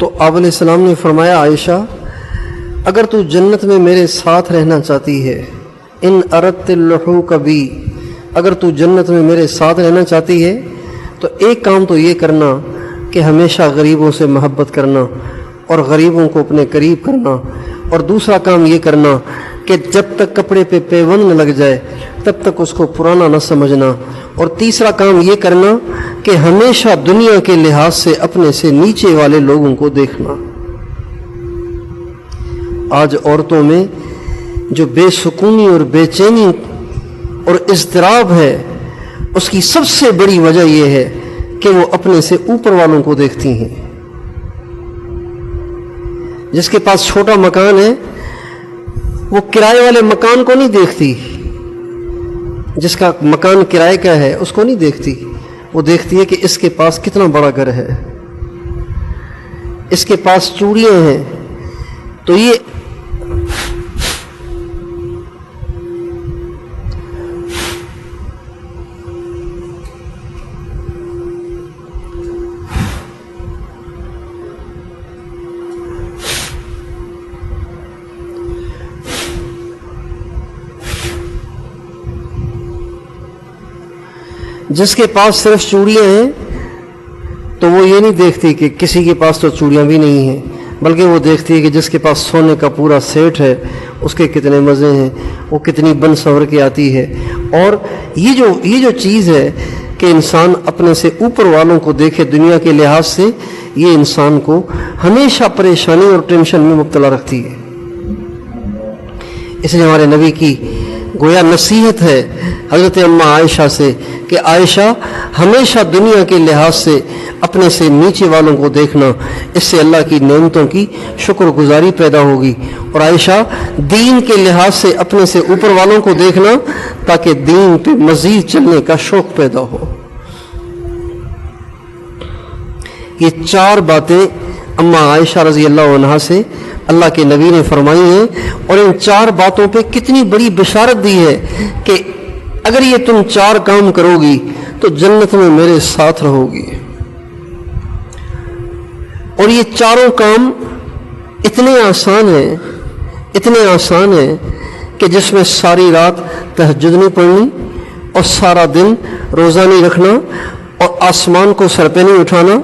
تو آپ علیہ السلام نے فرمایا عائشہ اگر تو جنت میں میرے ساتھ رہنا چاہتی ہے، ان اردت اللحوق بی، اگر تو جنت میں میرے ساتھ رہنا چاہتی ہے تو ایک کام تو یہ کرنا کہ ہمیشہ غریبوں سے محبت کرنا اور غریبوں کو اپنے قریب کرنا، اور دوسرا کام یہ کرنا کہ جب تک کپڑے پہ پیوند نہ لگ جائے تب تک اس کو پرانا نہ سمجھنا، اور تیسرا کام یہ کرنا کہ ہمیشہ دنیا کے لحاظ سے اپنے سے نیچے والے لوگوں کو دیکھنا۔ آج عورتوں میں جو بے سکونی اور بے چینی اور اضطراب ہے اس کی سب سے بڑی وجہ یہ ہے کہ وہ اپنے سے اوپر والوں کو دیکھتی ہیں۔ جس کے پاس چھوٹا مکان ہے وہ کرائے والے مکان کو نہیں دیکھتی، جس کا مکان کرائے کا ہے اس کو نہیں دیکھتی، وہ دیکھتی ہے کہ اس کے پاس کتنا بڑا گھر ہے، اس کے پاس چوڑیاں ہیں۔ تو یہ جس کے پاس صرف چوڑیاں ہیں تو وہ یہ نہیں دیکھتی کہ کسی کے پاس تو چوڑیاں بھی نہیں ہیں، بلکہ وہ دیکھتی ہے کہ جس کے پاس سونے کا پورا سیٹ ہے اس کے کتنے مزے ہیں، وہ کتنی بن سنور کے آتی ہے۔ اور یہ جو چیز ہے کہ انسان اپنے سے اوپر والوں کو دیکھے دنیا کے لحاظ سے، یہ انسان کو ہمیشہ پریشانی اور ٹینشن میں مبتلا رکھتی ہے۔ اس لیے ہمارے نبی کی گویا نصیحت ہے حضرت اماں عائشہ سے کہ عائشہ ہمیشہ دنیا کے لحاظ سے اپنے سے نیچے والوں کو دیکھنا، اس سے اللہ کی نعمتوں کی شکر گزاری پیدا ہوگی، اور عائشہ دین کے لحاظ سے اپنے سے اوپر والوں کو دیکھنا تاکہ دین پہ مزید چلنے کا شوق پیدا ہو۔ یہ 4 باتیں اماں عائشہ رضی اللہ عنہا سے اللہ کے نبی نے فرمائی ہیں، اور ان 4 باتوں پہ کتنی بڑی بشارت دی ہے کہ اگر یہ تم 4 کام کرو گی تو جنت میں میرے ساتھ رہو گی۔ اور یہ 4 کام اتنے آسان ہیں کہ جس میں ساری رات تہجد نہیں پڑھنی اور سارا دن روزہ نہیں رکھنا اور آسمان کو سر پہ نہیں اٹھانا،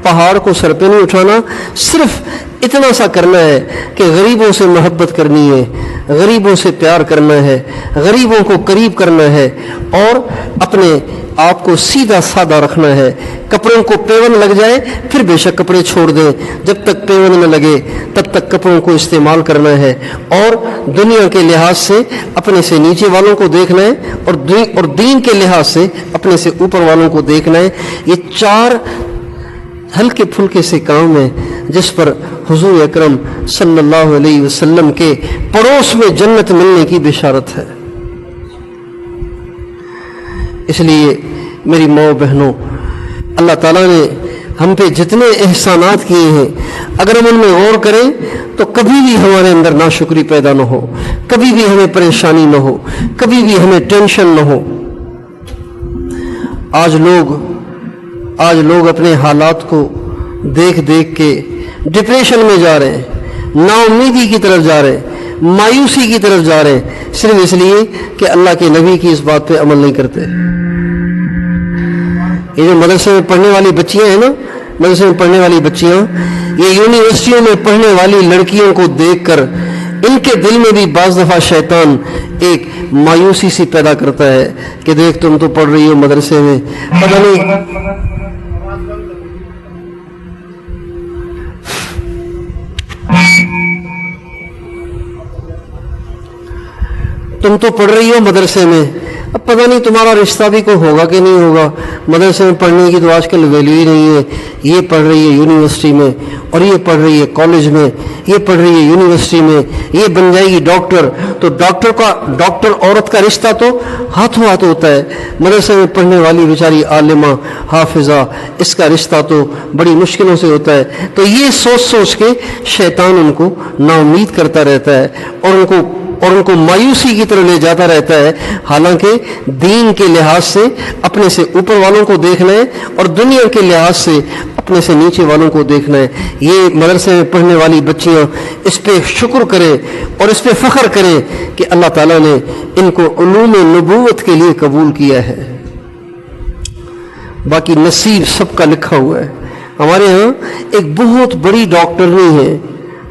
پہاڑ کو سر پہ نہیں اٹھانا، صرف اتنا سا کرنا ہے کہ غریبوں سے محبت کرنی ہے، غریبوں سے پیار کرنا ہے، غریبوں کو قریب کرنا ہے، اور اپنے آپ کو سیدھا سادہ رکھنا ہے۔ کپڑوں کو پیون لگ جائے پھر بے شک کپڑے چھوڑ دیں، جب تک پیون نہ لگے تب تک کپڑوں کو استعمال کرنا ہے، اور دنیا کے لحاظ سے اپنے سے نیچے والوں کو دیکھنا ہے، اور دین کے لحاظ سے اپنے سے اوپر والوں کو دیکھنا ہے۔ یہ 4 ہلکے پھلکے سے کام ہیں جس پر حضور اکرم صلی اللہ علیہ وسلم کے پڑوس میں جنت ملنے کی بشارت ہے۔ اس لیے میری ماؤں بہنوں، اللہ تعالیٰ نے ہم پہ جتنے احسانات کیے ہیں اگر ہم ان میں غور کریں تو کبھی بھی ہمارے اندر ناشکری پیدا نہ ہو، کبھی بھی ہمیں پریشانی نہ ہو، کبھی بھی ہمیں ٹینشن نہ ہو۔ آج لوگ اپنے حالات کو دیکھ کے ڈپریشن میں جا رہے ہیں، نا امیدی کی طرف جا رہے ہیں، مایوسی کی طرف جا رہے ہیں، صرف اس لیے کہ اللہ کے نبی کی اس بات پہ عمل نہیں کرتے۔ یہ جو مدرسے میں پڑھنے والی بچیاں ہیں نا، مدرسے میں پڑھنے والی بچیاں، یہ یونیورسٹیوں میں پڑھنے والی لڑکیوں کو دیکھ کر ان کے دل میں بھی بعض دفعہ شیطان ایک مایوسی سی پیدا کرتا ہے کہ دیکھ تم تو پڑھ رہی ہو مدرسے میں، پتہ نہیں تم تو پڑھ رہی ہو مدرسے میں، اب پتہ نہیں تمہارا رشتہ بھی کوئی ہوگا کہ نہیں ہوگا، مدرسے میں پڑھنے کی تو آج کل ویلیو ہی نہیں ہے۔ یہ پڑھ رہی ہے یونیورسٹی میں، اور یہ پڑھ رہی ہے کالج میں، یہ پڑھ رہی ہے یونیورسٹی میں، یہ بن جائے گی ڈاکٹر، تو ڈاکٹر عورت کا رشتہ تو ہاتھوں ہاتھ ہوتا ہے، مدرسے میں پڑھنے والی بیچاری عالمہ حافظہ، اس کا رشتہ تو بڑی مشکلوں سے ہوتا ہے۔ تو یہ سوچ کے شیطان ان کو نا امید کرتا رہتا ہے اور ان کو اور ان کو مایوسی کی طرف لے جاتا رہتا ہے، حالانکہ دین کے لحاظ سے اپنے سے اوپر والوں کو دیکھنا ہے اور دنیا کے لحاظ سے اپنے سے نیچے والوں کو دیکھنا ہے۔ یہ مدرسے میں پڑھنے والی بچیاں اس پہ شکر کریں اور اس پہ فخر کریں کہ اللہ تعالیٰ نے ان کو علوم نبوت کے لیے قبول کیا ہے۔ باقی نصیب سب کا لکھا ہوا ہے۔ ہمارے ہاں ایک بہت بڑی ڈاکٹرنی ہے،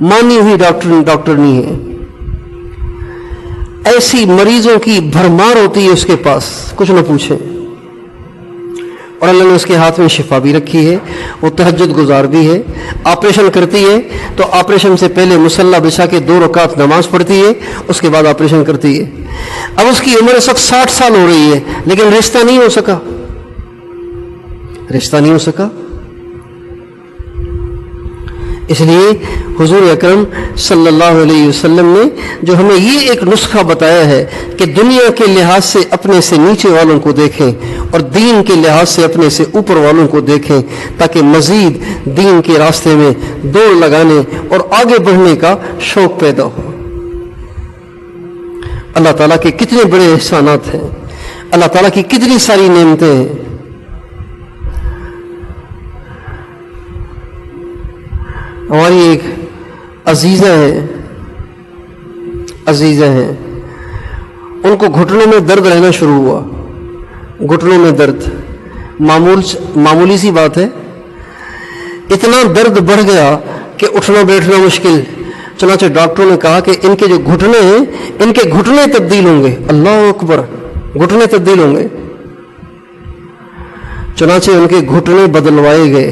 مانی ہوئی ڈاکٹرنی ہے، ایسی مریضوں کی بھرمار ہوتی ہے اس کے پاس، کچھ نہ پوچھیں، اور اللہ نے اس کے ہاتھ میں شفا بھی رکھی ہے، وہ تہجد گزار بھی ہے، آپریشن کرتی ہے تو آپریشن سے پہلے مصلی بچھا کے 2 رکعت نماز پڑھتی ہے، اس کے بعد آپریشن کرتی ہے۔ اب اس کی عمر اس وقت 60 سال ہو رہی ہے، لیکن رشتہ نہیں ہو سکا، رشتہ نہیں ہو سکا۔ اس لیے حضور اکرم صلی اللہ علیہ وسلم نے جو ہمیں یہ ایک نسخہ بتایا ہے کہ دنیا کے لحاظ سے اپنے سے نیچے والوں کو دیکھیں اور دین کے لحاظ سے اپنے سے اوپر والوں کو دیکھیں، تاکہ مزید دین کے راستے میں دوڑ لگانے اور آگے بڑھنے کا شوق پیدا ہو۔ اللہ تعالیٰ کے کتنے بڑے احسانات ہیں، اللہ تعالیٰ کی کتنی ساری نعمتیں ہیں۔ ہماری ایک عزیزہ ہیں، ان کو گھٹنوں میں درد رہنا شروع ہوا، گھٹنوں میں درد، معمولی سی بات ہے، اتنا درد بڑھ گیا کہ اٹھنا بیٹھنا مشکل، چنانچہ ڈاکٹروں نے کہا کہ ان کے جو گھٹنے ہیں ان کے گھٹنے تبدیل ہوں گے۔ اللہ اکبر، گھٹنے تبدیل ہوں گے۔ چنانچہ ان کے گھٹنے بدلوائے گئے،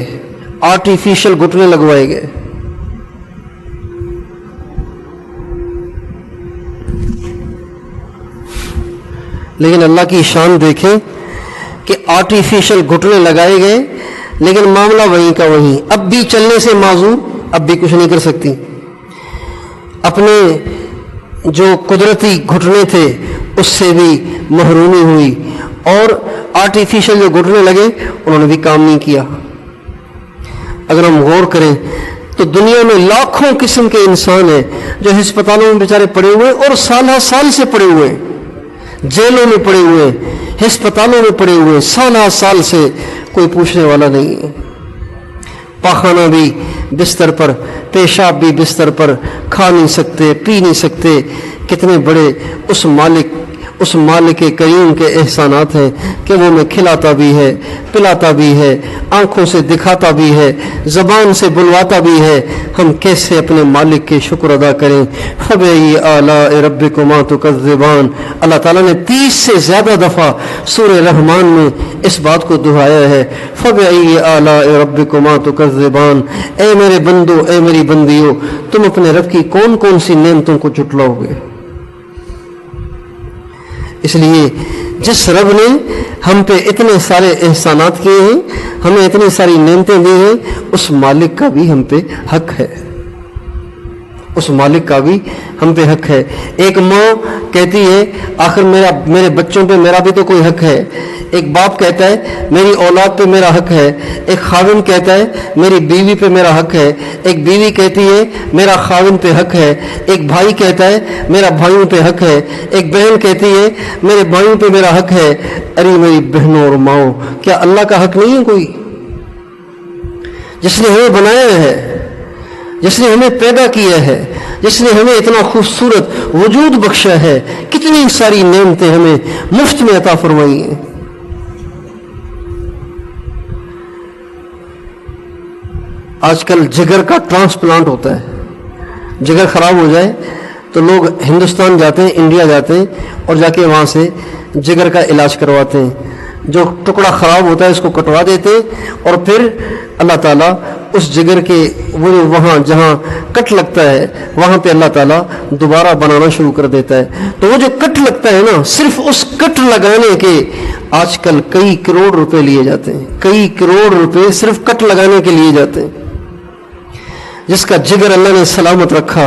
آرٹیفیشل گھٹنے لگوائے گئے۔ لیکن اللہ کی شان دیکھیں کہ آرٹیفیشل گھٹنے لگائے گئے، لیکن معاملہ وہیں کا وہیں، اب بھی چلنے سے معذور، اب بھی کچھ نہیں کر سکتی، اپنے جو قدرتی گھٹنے تھے اس سے بھی محرومی ہوئی، اور آرٹیفیشل جو گھٹنے لگے انہوں نے بھی کام نہیں کیا۔ اگر ہم غور کریں تو دنیا میں لاکھوں قسم کے انسان ہیں جو ہسپتالوں میں بیچارے پڑے ہوئے اور سالہ سال سے پڑے ہوئے، جیلوں میں پڑے ہوئے، ہسپتالوں میں پڑے ہوئے، سالہ سال سے کوئی پوچھنے والا نہیں ہے۔ پاخانہ بھی بستر پر، پیشاب بھی بستر پر، کھا نہیں سکتے، پی نہیں سکتے۔ کتنے بڑے اس مالک کریم کے احسانات ہیں کہ وہ ہمیں کھلاتا بھی ہے، پلاتا بھی ہے، آنکھوں سے دکھاتا بھی ہے، زبان سے بلواتا بھی ہے۔ ہم کیسے اپنے مالک کے شکر ادا کریں؟ فَبِأَيِّ آلَاءِ رَبِّكُمَا تُكَذِّبَانِ، اللہ تعالیٰ نے 30 سے زیادہ دفعہ سورہ رحمان میں اس بات کو دہرایا ہے۔ فَبِأَيِّ آلَاءِ رَبِّكُمَا تُكَذِّبَانِ، اے میرے بندو، اے میری بندیوں، تم اپنے رب کی کون کون سی نعمتوں کو جھٹلاؤ گے؟ اس لیے جس رب نے ہم پہ اتنے سارے احسانات کیے ہیں، ہمیں اتنی ساری نعمتیں دی ہیں، اس مالک کا بھی ہم پہ حق ہے، اس مالک کا بھی ہم پہ حق ہے۔ ایک ماں کہتی ہے آخر میرے بچوں پہ میرا بھی تو کوئی حق ہے۔ ایک باپ کہتا ہے میری اولاد پہ میرا حق ہے۔ ایک خاوند کہتا ہے میری بیوی پہ میرا حق ہے۔ ایک بیوی کہتی ہے میرا خاوند پہ حق ہے۔ ایک بھائی کہتا ہے میرا بھائیوں پہ حق ہے۔ ایک بہن کہتی ہے میرے بھائیوں پہ میرا حق ہے۔ ارے میری بہنوں اور ماؤں، کیا اللہ کا حق نہیں ہے کوئی؟ جس نے ہمیں بنایا ہے، جس نے ہمیں پیدا کیا ہے، جس نے ہمیں اتنا خوبصورت وجود بخشا ہے، کتنی ساری نعمتیں ہمیں مفت میں عطا فرمائی ہیں۔ آج کل جگر کا ٹرانسپلانٹ ہوتا ہے، جگر خراب ہو جائے تو لوگ ہندوستان جاتے ہیں، انڈیا جاتے ہیں اور جا کے وہاں سے جگر کا علاج کرواتے ہیں۔ جو ٹکڑا خراب ہوتا ہے اس کو کٹوا دیتے ہیں، اور پھر اللہ تعالیٰ اس جگر کے وہاں جہاں کٹ لگتا ہے وہاں پہ اللہ تعالیٰ دوبارہ بنانا شروع کر دیتا ہے۔ تو وہ جو کٹ لگتا ہے نا، صرف اس کٹ لگانے کے آج کل کئی کروڑ روپے لیے جاتے ہیں، کئی کروڑ روپے صرف کٹ لگانے کے لیے جاتے ہیں۔ جس کا جگر اللہ نے سلامت رکھا،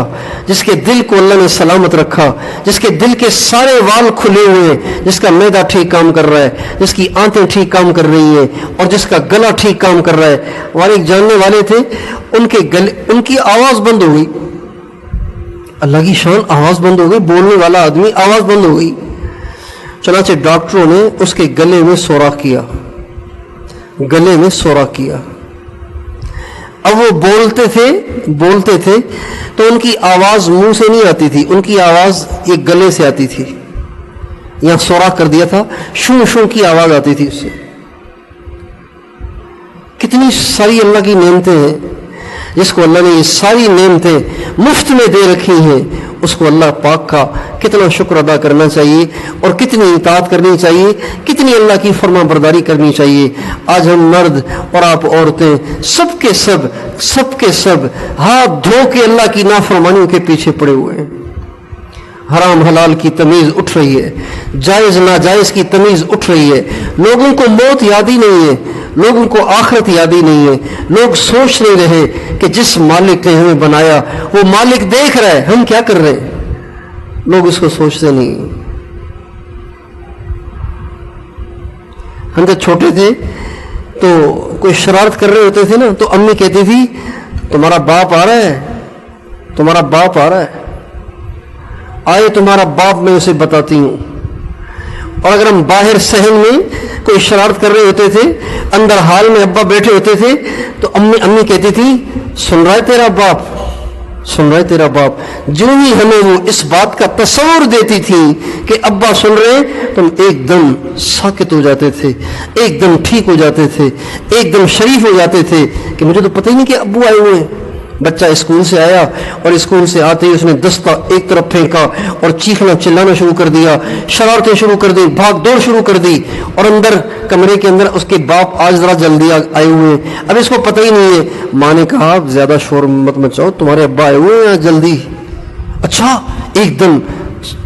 جس کے دل کو اللہ نے سلامت رکھا، جس کے دل کے سارے وال کھلے ہوئے ہیں، جس کا معدہ ٹھیک کام کر رہا ہے، جس کی آنتیں ٹھیک کام کر رہی ہیں، اور جس کا گلا ٹھیک کام کر رہا ہے۔ ہمارے ایک جاننے والے تھے، ان کی آواز بند ہو گئی، اللہ کی شان، آواز بند ہو گئی، بولنے والا آدمی آواز بند ہو گئی. چنانچہ ڈاکٹروں نے اس کے گلے میں سوراخ کیا، گلے میں سوراخ کیا. اب وہ بولتے تھے تو ان کی آواز منہ سے نہیں آتی تھی، ان کی آواز ایک گلے سے آتی تھی. یہاں سوراخ کر دیا تھا، شوں شوں کی آواز آتی تھی اس سے. کتنی ساری اللہ کی نعمتیں ہیں. جس کو اللہ نے یہ ساری نعمتیں مفت میں دے رکھی ہیں، اس کو اللہ پاک کا کتنا شکر ادا کرنا چاہیے اور کتنی اطاعت کرنی چاہیے، کتنی اللہ کی فرما برداری کرنی چاہیے. آج ہم مرد اور آپ عورتیں سب کے سب ہاتھ دھو کے اللہ کی نافرمانیوں کے پیچھے پڑے ہوئے ہیں. حرام حلال کی تمیز اٹھ رہی ہے، جائز ناجائز کی تمیز اٹھ رہی ہے. لوگوں کو موت یاد ہی نہیں ہے، لوگوں کو آخرت یاد ہی نہیں ہے. لوگ سوچ نہیں رہے کہ جس مالک نے ہمیں بنایا وہ مالک دیکھ رہا ہے، ہم کیا کر رہے ہیں. لوگ اس کو سوچتے نہیں. ہم جب چھوٹے تھے تو کوئی شرارت کر رہے ہوتے تھے نا، تو امی کہتی تھی تمہارا باپ آ رہا ہے، تمہارا باپ آ رہا ہے، آئے تمہارا باپ میں اسے بتاتی ہوں. اور اگر ہم باہر صحن میں کوئی شرارت کر رہے ہوتے تھے، اندر حال میں ابا بیٹھے ہوتے تھے، تو امی کہتی تھی سن رہا ہے تیرا باپ، سن رہا ہے تیرا باپ. جو ہی ہمیں وہ اس بات کا تصور دیتی تھی کہ ابا سن رہے ہیں، تو ہم ایک دم ساکت ہو جاتے تھے، ایک دم ٹھیک ہو جاتے تھے، ایک دم شریف ہو جاتے تھے کہ مجھے تو پتہ ہی نہیں کہ ابو آئے ہوئے ہیں. بچہ اسکول سے آیا اور اسکول سے آتے ہی اس نے دستہ ایک طرف پھینکا اور چیخنا چلانا شروع کر دیا، شرارتیں شروع کر دی، بھاگ دوڑ شروع کر دی. اور اندر کمرے کے اندر اس کے باپ آج ذرا جلدی آئے ہوئے ہیں. اب اس کو پتہ ہی نہیں ہے. ماں نے کہا زیادہ شور مت مچاؤ، تمہارے ابا آئے ہوئے ہیں جلدی. اچھا، ایک دم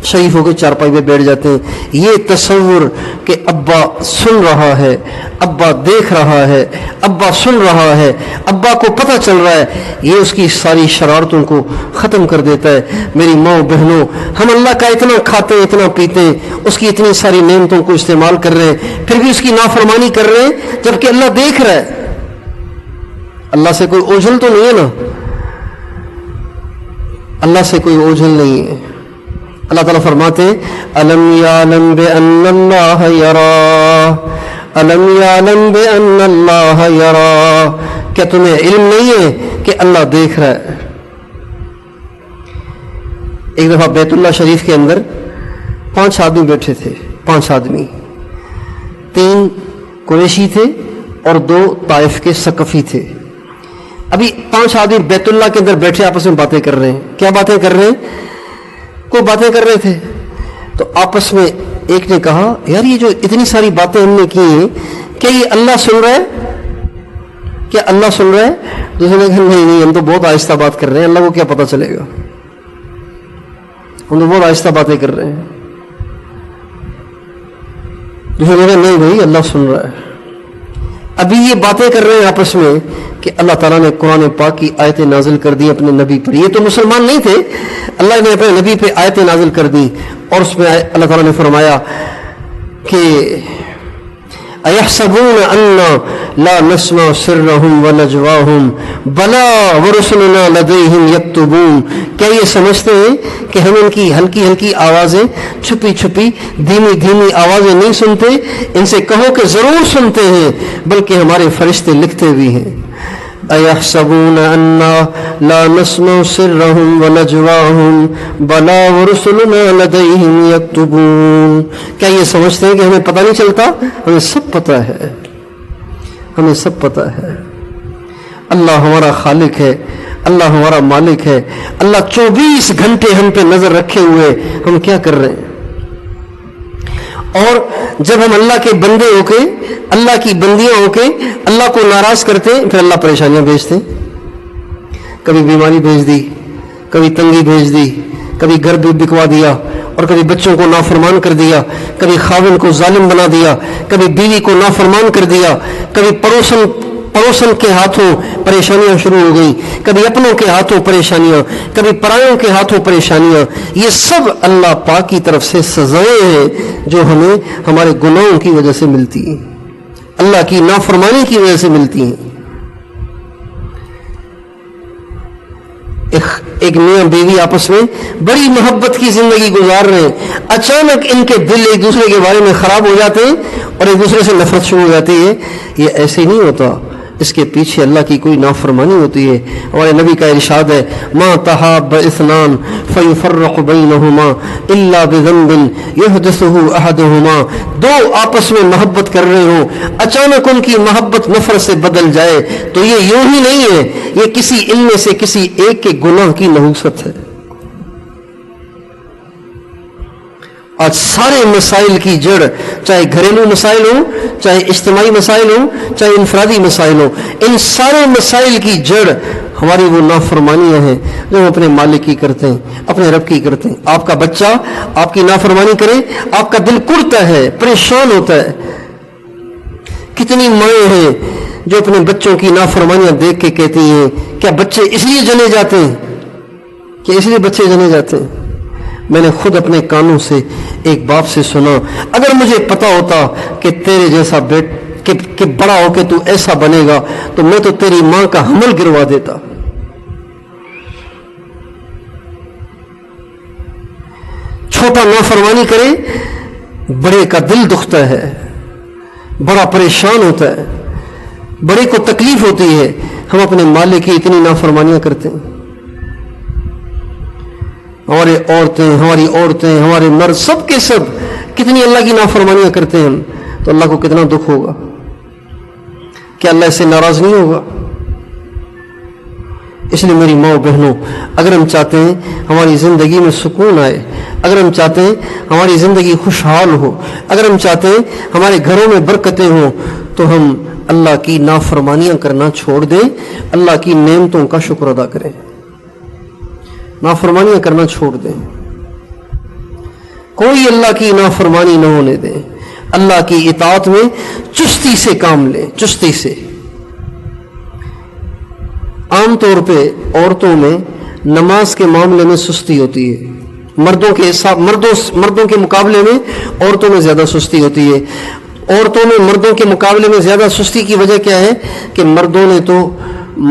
شریف ہو کے چارپائی پہ بیٹھ جاتے ہیں. یہ تصور کہ ابا سن رہا ہے، ابا دیکھ رہا ہے، ابا سن رہا ہے، ابا کو پتہ چل رہا ہے، یہ اس کی ساری شرارتوں کو ختم کر دیتا ہے. میری ماں بہنوں، ہم اللہ کا اتنا کھاتے ہیں، اتنا پیتے ہیں، اس کی اتنی ساری نعمتوں کو استعمال کر رہے ہیں، پھر بھی اس کی نافرمانی کر رہے ہیں، جبکہ اللہ دیکھ رہا ہے. اللہ سے کوئی اوجھل تو نہیں ہے نا، اللہ سے کوئی اوجھل نہیں ہے. اللہ تعالیٰ فرماتے ہیں الم یعلم بان اللہ یرا، الم یعلم بان اللہ یرا، کیا تمہیں علم نہیں ہے کہ اللہ دیکھ رہا ہے. ایک دفعہ بیت اللہ شریف کے اندر 5 آدمی بیٹھے تھے، 5 آدمی، 3 قریشی تھے اور 2 طائف کے ثقفی تھے. ابھی 5 آدمی بیت اللہ کے اندر بیٹھے آپس میں باتیں کر رہے ہیں. کیا باتیں کر رہے ہیں؟ کوئی باتیں کر رہے تھے. تو آپس میں ایک نے کہا یار یہ جو اتنی ساری باتیں ہم نے کی ہیں، کیا یہ اللہ سن رہا ہے؟ کیا اللہ سن رہا ہے؟ دوسرے نے کہا نہیں، ہم تو بہت آہستہ بات کر رہے ہیں، اللہ کو کیا پتہ چلے گا، ہم تو بہت آہستہ باتیں کر رہے ہیں. دوسرے نے کہا نہیں بھائی اللہ سن رہا ہے. ابھی یہ باتیں کر رہے ہیں آپس میں کہ اللہ تعالیٰ نے قرآن پاک کی آیتیں نازل کر دی اپنے نبی پر. یہ تو مسلمان نہیں تھے، اللہ نے اپنے نبی پہ آیتیں نازل کر دی اور اس میں اللہ تعالیٰ نے فرمایا کہ اَيَحْسَبُونَ أَنَّا لَا نَسْمَعُ سِرَّهُمْ وَنَجْوَاهُمْ بَلَىٰ وَرُسُلُنَا لَدَيْهِمْ يَكْتُبُونَ. کیا یہ سمجھتے ہیں کہ ہم ان کی ہلکی ہلکی آوازیں، چھپی چھپی دھیمی دھیمی آوازیں نہیں سنتے؟ ان سے کہو کہ ضرور سنتے ہیں، بلکہ ہمارے فرشتے لکھتے بھی ہیں. اَيَحْسَبُونَ أَنَّا لَا نَسْمَعُ سِرَّهُمْ وَنَجْوَاهُمْ بَلَىٰ وَرُسُلُنَا لَدَيْهِمْ يَكْتُبُونَ. کیا یہ سمجھتے ہیں کہ ہمیں پتہ نہیں چلتا؟ ہمیں سب پتہ ہے، ہمیں سب پتہ ہے. اللہ ہمارا خالق ہے، اللہ ہمارا مالک ہے. اللہ 24 گھنٹے ہم پہ نظر رکھے ہوئے، ہم کیا کر رہے ہیں. اور جب ہم اللہ کے بندے ہو کے، اللہ کی بندیاں ہو کے اللہ کو ناراض کرتے ہیں، پھر اللہ پریشانیاں بھیجتے ہیں. کبھی بیماری بھیج دی، کبھی تنگی بھیج دی، کبھی گھر بھی بکوا دیا، اور کبھی بچوں کو نافرمان کر دیا، کبھی خاوند کو ظالم بنا دیا، کبھی بیوی کو نافرمان کر دیا، کبھی پڑوسن کے ہاتھوں پریشانیاں شروع ہو گئی، کبھی اپنوں کے ہاتھوں پریشانیاں، کبھی پرایوں کے ہاتھوں پریشانیاں. یہ سب اللہ پاک کی طرف سے سزائیں ہیں جو ہمیں ہمارے گناہوں کی وجہ سے ملتی ہیں، اللہ کی نافرمانی کی وجہ سے ملتی ہیں. ایک میاں بیوی آپس میں بڑی محبت کی زندگی گزار رہے ہیں، اچانک ان کے دل ایک دوسرے کے بارے میں خراب ہو جاتے ہیں اور ایک دوسرے سے نفرت شروع ہو جاتی ہے. یہ ایسے نہیں ہوتا، اس کے پیچھے اللہ کی کوئی نافرمانی ہوتی ہے. ہمارے نبی کا ارشاد ہے ما تحاب اثنان فیفرق بینہما الا بذنب یحدثہ احدہما. دو آپس میں محبت کر رہے ہوں، اچانک ان کی محبت نفرت سے بدل جائے تو یہ یوں ہی نہیں ہے، یہ کسی ان میں سے کسی ایک کے گناہ کی نحوست ہے. آج سارے مسائل کی جڑ، چاہے گھریلو مسائل ہوں، چاہے اجتماعی مسائل ہوں، چاہے انفرادی مسائل ہوں، ان سارے مسائل کی جڑ ہماری وہ نافرمانیاں ہیں جو ہم اپنے مالک کی کرتے ہیں، اپنے رب کی کرتے ہیں. آپ کا بچہ آپ کی نافرمانی کرے، آپ کا دل کڑتا ہے، پریشان ہوتا ہے. کتنی مائیں ہیں جو اپنے بچوں کی نافرمانیاں دیکھ کے کہتی ہیں کیا بچے اس لیے جنے جاتے ہیں؟ کہ اس لیے بچے جنے جاتے ہیں؟ میں نے خود اپنے کانوں سے ایک باپ سے سنا، اگر مجھے پتا ہوتا کہ تیرے جیسا کہ بڑا ہو کے تو ایسا بنے گا تو میں تو تیری ماں کا حمل گروا دیتا. چھوٹا نافرمانی کرے، بڑے کا دل دکھتا ہے، بڑا پریشان ہوتا ہے، بڑے کو تکلیف ہوتی ہے. ہم اپنے مالک کی اتنی نافرمانیاں کرتے ہیں. ہماری عورتیں ہمارے مرد سب کے سب کتنی اللہ کی نافرمانیاں کرتے ہیں. تو اللہ کو کتنا دکھ ہوگا؟ کیا اللہ اس سے ناراض نہیں ہوگا؟ اس لیے میری ماں و بہنوں، اگر ہم چاہتے ہیں ہماری زندگی میں سکون آئے، اگر ہم چاہتے ہیں ہماری زندگی خوشحال ہو، اگر ہم چاہتے ہیں ہمارے گھروں میں برکتیں ہوں، تو ہم اللہ کی نافرمانیاں کرنا چھوڑ دیں، اللہ کی نعمتوں کا شکر ادا کریں، نافرمانیاں کرنا چھوڑ دیں. کوئی اللہ کی نافرمانی نہ ہونے دیں. اللہ کی اطاعت میں چستی سے کام لیں، چستی سے. عام طور پہ عورتوں میں نماز کے معاملے میں سستی ہوتی ہے. مردوں کے مقابلے میں عورتوں میں زیادہ سستی ہوتی ہے. عورتوں میں مردوں کے مقابلے میں زیادہ سستی کی وجہ کیا ہے کہ مردوں نے تو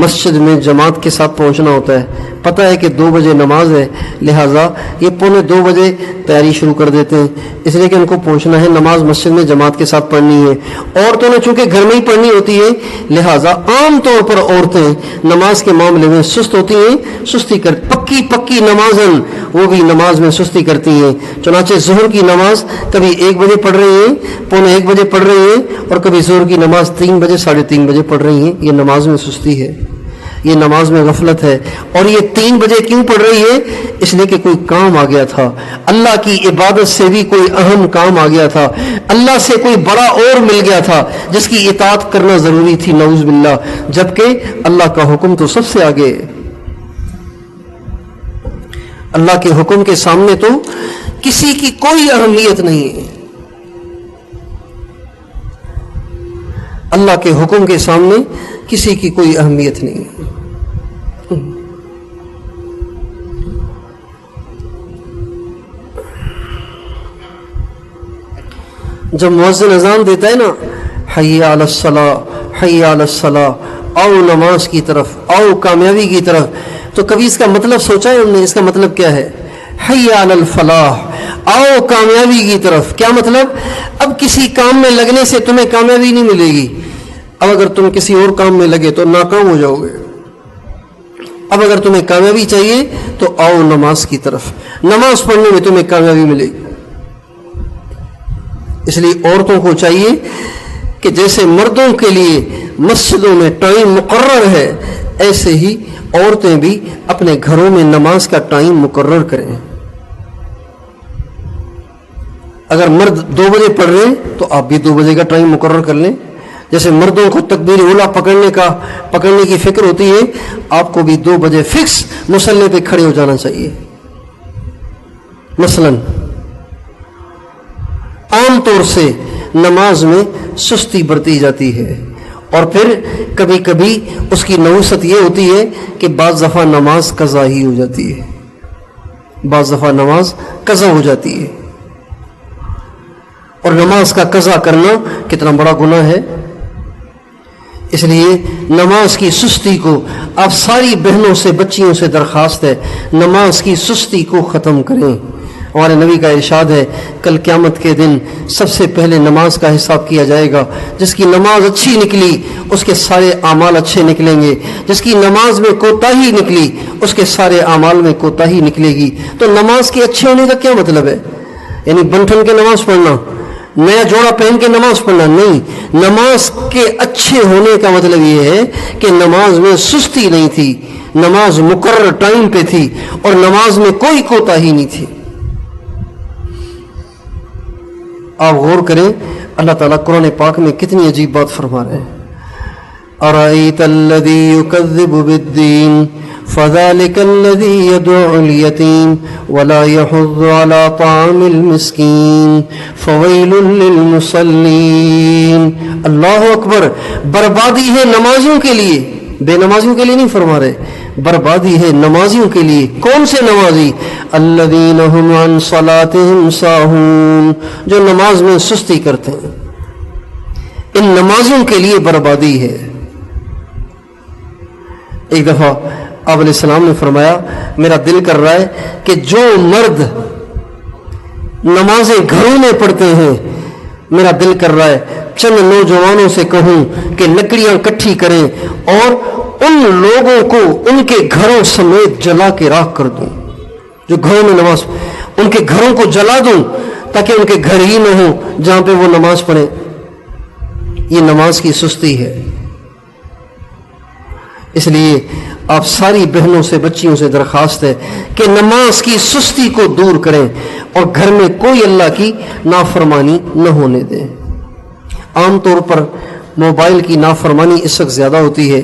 مسجد میں جماعت کے ساتھ پہنچنا ہوتا ہے. پتہ ہے کہ 2 بجے نماز ہے، لہٰذا یہ 1:45 بجے تیاری شروع کر دیتے ہیں، اس لیے کہ ان کو پہنچنا ہے، نماز مسجد میں جماعت کے ساتھ پڑھنی ہے. عورتوں نے چونکہ گھر میں ہی پڑھنی ہوتی ہے، لہٰذا عام طور پر عورتیں نماز کے معاملے میں سست ہوتی ہیں، سستی کر پکی نمازن وہ بھی نماز میں سستی کرتی ہیں. چنانچہ ظہر کی نماز کبھی 1 بجے پڑھ رہی ہیں، 1:45 بجے پڑھ رہی ہیں، اور کبھی ظہر کی نماز 3 بجے 3:30 بجے پڑھ رہی ہیں. یہ نماز میں سستی ہے، یہ نماز میں غفلت ہے. اور یہ 3 بجے کیوں پڑھ رہی ہے؟ اس لیے کہ کوئی کام آ گیا تھا، اللہ کی عبادت سے بھی کوئی اہم کام آ گیا تھا، اللہ سے کوئی بڑا اور مل گیا تھا جس کی اطاعت کرنا ضروری تھی، نعوذ باللہ. جبکہ اللہ کا حکم تو سب سے آگے ہے. اللہ کے حکم کے سامنے تو کسی کی کوئی اہمیت نہیں ہے. اللہ کے حکم کے سامنے کسی کی کوئی اہمیت نہیں ہے. جب مؤذن اذان دیتا ہے نا، حی علی الصلاۃ حی علی الصلاۃ، آؤ نماز کی طرف، آؤ کامیابی کی طرف، تو کبھی اس کا مطلب سوچا ہے ہم نے؟ اس کا مطلب کیا ہے؟ حی علی الفلاح، آؤ کامیابی کی طرف. کیا مطلب؟ اب کسی کام میں لگنے سے تمہیں کامیابی نہیں ملے گی. اب اگر تم کسی اور کام میں لگے تو ناکام ہو جاؤ گے. اب اگر تمہیں کامیابی چاہیے تو آؤ نماز کی طرف، نماز پڑھنے میں تمہیں کامیابی ملے گی. اس لیے عورتوں کو چاہیے کہ جیسے مردوں کے لیے مسجدوں میں ٹائم مقرر ہے، ایسے ہی عورتیں بھی اپنے گھروں میں نماز کا ٹائم مقرر کریں. اگر مرد 2 بجے پڑھ رہے ہیں تو آپ بھی 2 بجے کا ٹائم مقرر کر لیں. جیسے مردوں کو تکبیر اولیٰ پکڑنے کی فکر ہوتی ہے، آپ کو بھی 2 بجے فکس مصلی پہ کھڑے ہو جانا چاہیے. مثلا عام طور سے نماز میں سستی برتی جاتی ہے، اور پھر کبھی کبھی اس کی نحوست یہ ہوتی ہے کہ بعض دفعہ نماز قضا ہی ہو جاتی ہے، بعض دفعہ نماز قضا ہو جاتی ہے. اور نماز کا قضا کرنا کتنا بڑا گناہ ہے. اس لیے نماز کی سستی کو آپ ساری بہنوں سے بچیوں سے درخواست ہے، نماز کی سستی کو ختم کریں۔ ہمارے نبی کا ارشاد ہے کل قیامت کے دن سب سے پہلے نماز کا حساب کیا جائے گا۔ جس کی نماز اچھی نکلی اس کے سارے اعمال اچھے نکلیں گے، جس کی نماز میں کوتاہی نکلی اس کے سارے اعمال میں کوتاہی نکلے گی۔ تو نماز کے اچھے ہونے کا کیا مطلب ہے؟ یعنی بنٹھن کے نماز پڑھنا، نیا جوڑا پہن کے نماز پڑھنا نہیں۔ نماز کے اچھے ہونے کا مطلب یہ ہے کہ نماز میں سستی نہیں تھی، نماز مقرر ٹائم پہ تھی اور نماز میں کوئی کوتاہی نہیں تھی۔ آپ غور کریں اللہ تعالیٰ قرآن پاک میں کتنی عجیب بات فرما رہے ہیں۔ أَرَأَيْتَ الَّذِي يُكَذِّبُ بِالدِّينِ فَذَلِكَ الَّذِي يَدْعُ الْيَتِيمَ وَلَا يَحُضُّ عَلَى طَعَامِ الْمِسْكِينِ فَوَيْلٌ لِّلْمُصَلِّينَ۔ اللہ اکبر! بربادی ہے نمازیوں کے لیے، بے نمازیوں کے لیے نہیں فرما رہے، بربادی ہے نمازیوں کے لیے۔ کون سے نمازی؟ الذین هم عن صلاتهم ساہون، جو نماز میں سستی کرتے ہیں، ان نمازیوں کے لیے بربادی ہے۔ ایک دفعہ آپ علیہ السلام نے فرمایا میرا دل کر رہا ہے کہ جو مرد نمازیں گھروں میں پڑھتے ہیں، میرا دل کر رہا ہے چند نوجوانوں سے کہوں کہ لکڑیاں کٹھی کریں اور ان لوگوں کو ان کے گھروں سمیت جلا کے راکھ کر دوں، جو گھروں میں نماز، ان کے گھروں کو جلا دوں تاکہ ان کے گھر ہی نہ ہوں جہاں پہ وہ نماز پڑھیں۔ یہ نماز کی سستی ہے۔ اس لیے آپ ساری بہنوں سے بچیوں سے درخواست ہے کہ نماز کی سستی کو دور کریں اور گھر میں کوئی اللہ کی نافرمانی نہ ہونے دیں۔ عام طور پر موبائل کی نافرمانی اس وقت زیادہ ہوتی ہے،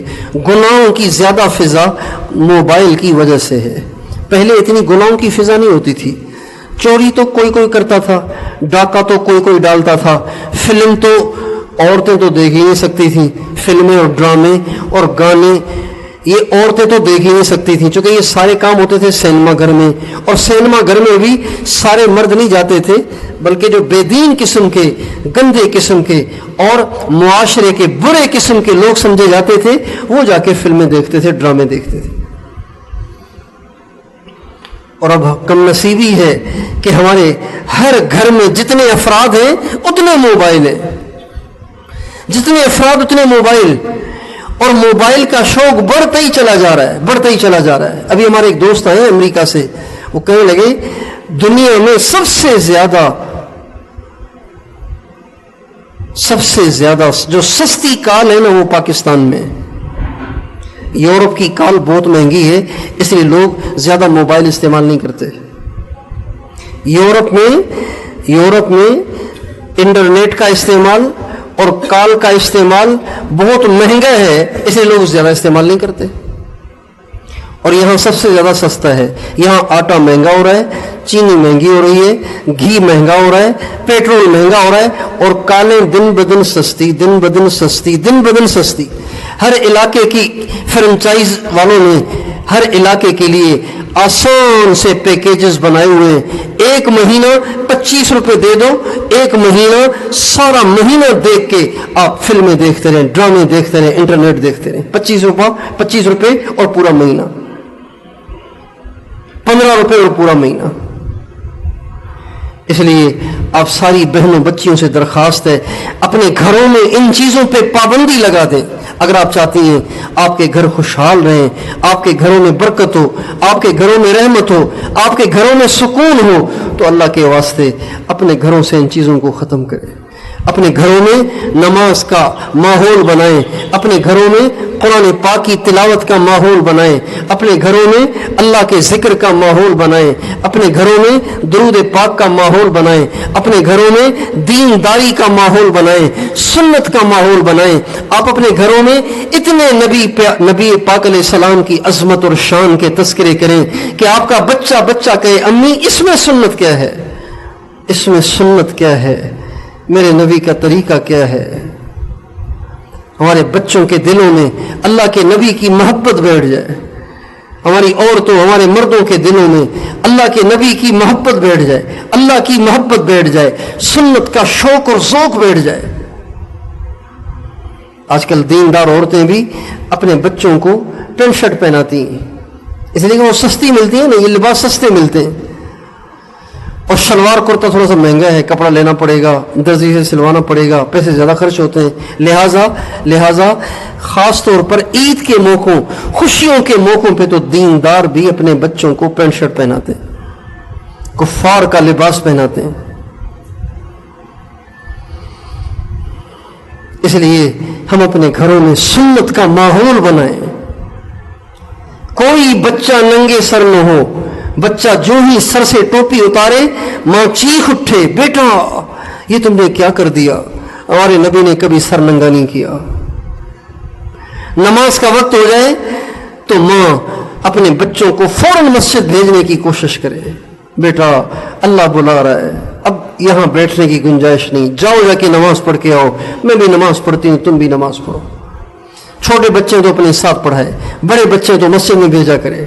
گناہوں کی زیادہ فضا موبائل کی وجہ سے ہے۔ پہلے اتنی گناہوں کی فضا نہیں ہوتی تھی، چوری تو کوئی کوئی کرتا تھا، ڈاکہ تو کوئی کوئی ڈالتا تھا، فلم تو عورتیں تو دیکھ ہی نہیں سکتی تھیں، فلمیں اور ڈرامے اور گانے یہ عورتیں تو دیکھ ہی نہیں سکتی تھیں، چونکہ یہ سارے کام ہوتے تھے سینما گھر میں، اور سینما گھر میں بھی سارے مرد نہیں جاتے تھے بلکہ جو بے دین قسم کے، گندے قسم کے اور معاشرے کے برے قسم کے لوگ سمجھے جاتے تھے، وہ جا کے فلمیں دیکھتے تھے، ڈرامے دیکھتے تھے۔ اور اب کم نصیبی ہے کہ ہمارے ہر گھر میں جتنے افراد ہیں اتنے موبائل ہیں، جتنے افراد اتنے موبائل، اور موبائل کا شوق بڑھتا ہی چلا جا رہا ہے، بڑھتا ہی چلا جا رہا ہے۔ ابھی ہمارے ایک دوست آئے امریکہ سے، وہ کہنے لگے دنیا میں سب سے زیادہ جو سستی کال ہے نا وہ پاکستان میں۔ یورپ کی کال بہت مہنگی ہے، اس لیے لوگ زیادہ موبائل استعمال نہیں کرتے۔ یورپ میں انٹرنیٹ کا استعمال اور کال کا استعمال بہت مہنگا ہے، اس لیے لوگ زیادہ استعمال نہیں کرتے۔ اور یہاں سب سے زیادہ سستا ہے، یہاں آٹا مہنگا ہو رہا ہے، چینی مہنگی ہو رہی ہے، گھی مہنگا ہو رہا ہے، پیٹرول مہنگا ہو رہا ہے، اور کالیں دن بدن سستی، دن بدن سستی، دن بدن سستی۔ ہر علاقے کی فرنچائز والوں نے ہر علاقے کے لیے آسان سے پیکیجز بنائے ہوئے ہیں۔ ایک مہینہ 25 روپے دے دو، ایک مہینہ سارا مہینہ دیکھ کے آپ فلمیں دیکھتے رہیں، ڈرامے دیکھتے رہیں، انٹرنیٹ دیکھتے رہیں۔ 25 روپے اور پورا مہینہ، 15 روپے اور پورا مہینہ۔ اس لیے آپ ساری بہنوں بچیوں سے درخواست ہے اپنے گھروں میں ان چیزوں پہ پابندی لگا دیں۔ اگر آپ چاہتی ہیں آپ کے گھر خوشحال رہیں، آپ کے گھروں میں برکت ہو، آپ کے گھروں میں رحمت ہو، آپ کے گھروں میں سکون ہو، تو اللہ کے واسطے اپنے گھروں سے ان چیزوں کو ختم کریں۔ اپنے گھروں میں نماز کا ماحول بنائیں، اپنے گھروں میں قرآن پاک کی تلاوت کا ماحول بنائیں، اپنے گھروں میں اللہ کے ذکر کا ماحول بنائیں، اپنے گھروں میں درود پاک کا ماحول بنائیں، اپنے گھروں میں دینداری کا ماحول بنائیں، سنت کا ماحول بنائیں۔ آپ اپنے گھروں میں اتنے نبی پاک علیہ السلام کی عظمت اور شان کے تذکرے کریں کہ آپ کا بچہ کہے امی اس میں سنت کیا ہے، اس میں سنت کیا ہے، میرے نبی کا طریقہ کیا ہے۔ ہمارے بچوں کے دلوں میں اللہ کے نبی کی محبت بیٹھ جائے، ہماری عورتوں ہمارے مردوں کے دلوں میں اللہ کے نبی کی محبت بیٹھ جائے، اللہ کی محبت بیٹھ جائے، سنت کا شوق اور ذوق بیٹھ جائے۔ آج کل دیندار عورتیں بھی اپنے بچوں کو پینٹ شرٹ پہناتی ہیں، اس لیے کہ وہ سستی ملتی ہے نا، یہ لباس سستے ملتے ہیں، اور شلوار کرتا تھوڑا سا مہنگا ہے، کپڑا لینا پڑے گا، درزی سے سلوانا پڑے گا، پیسے زیادہ خرچ ہوتے ہیں، لہٰذا خاص طور پر عید کے موقعوں، خوشیوں کے موقعوں پہ تو دیندار بھی اپنے بچوں کو پینٹ شرٹ پہناتے ہیں، کفار کا لباس پہناتے ہیں۔ اس لیے ہم اپنے گھروں میں سنت کا ماحول بنائیں، کوئی بچہ ننگے سر نہ ہو، بچہ جو ہی سر سے ٹوپی اتارے ماں چیخ اٹھے، بیٹا یہ تم نے کیا کر دیا۔ ہمارے نبی نے کبھی سر ننگا نہیں کیا۔ نماز کا وقت ہو جائے تو ماں اپنے بچوں کو فوراً مسجد بھیجنے کی کوشش کرے، بیٹا اللہ بلا رہا ہے، اب یہاں بیٹھنے کی گنجائش نہیں، جاؤ جا کے نماز پڑھ کے آؤ، میں بھی نماز پڑھتی ہوں، تم بھی نماز پڑھو۔ چھوٹے بچے تو اپنے ساتھ پڑھائے، بڑے بچے تو مسجد میں بھیجا کرے۔